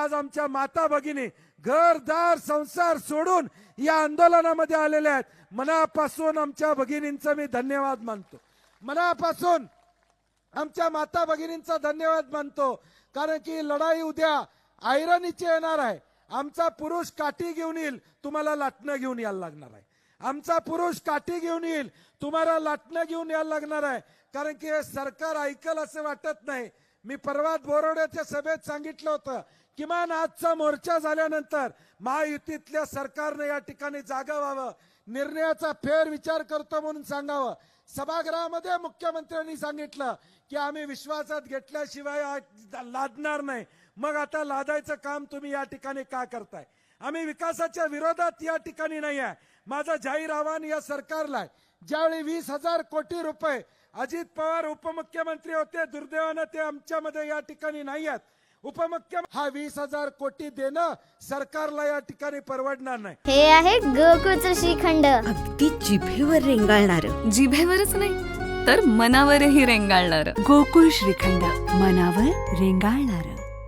आज आमच्या माता भगिनी घरदार संसार सोडून या आंदोलनामध्ये आलेल्या आहेत. मनापासून आमच्या भगिनींचा मी धन्यवाद मानतो. मनापासून आमच्या माता भगिनींचा धन्यवाद मानतो. कारण की लढाई उद्या ऐरणीची येणार आहे. आमचा पुरुष काठी घेऊन येईल, तुम्हाला लाटणं घेऊन यायला लागणार आहे. आमचा पुरुष काठी घेऊन येईल, तुम्हाला लाटणं घेऊन यायला लागणार आहे. कारण की हे सरकार ऐकल असं वाटत नाही. मी परवा बोरोड्याच्या सभेत सांगितलं होतं, किमान आजचा मोर्चा झाल्यानंतर महायुतीतल्या सरकारने या ठिकाणी जागा व्हावं, निर्णयाचा फेर विचार करतो म्हणून सांगावं. सभागृहामध्ये मुख्यमंत्र्यांनी सांगितलं की आम्ही विश्वासात घेतल्याशिवाय लादणार नाही. मग आता लादायचं काम तुम्ही या ठिकाणी का करताय? आम्ही विकासाच्या विरोधात या ठिकाणी नाही आहे. माझं जाहीर आव्हान या सरकारला आहे. ज्यावेळी 20,000 कोटी रुपये अजित पवार उपमुख्यमंत्री होते, दुर्दैवानं ते आमच्यामध्ये या ठिकाणी नाही आहेत. उपमुख्यमंत्री हा 20,000 कोटी देणं सरकारला या ठिकाणी परवडणार नाही. हे आहे गोकुळचं श्रीखंड, अगदी जिभेवर रेंगाळणार. जिभेवरच नाही तर मनावरही रेंगाळणार. गोकुळ श्रीखंड, मनावर रेंगाळणार.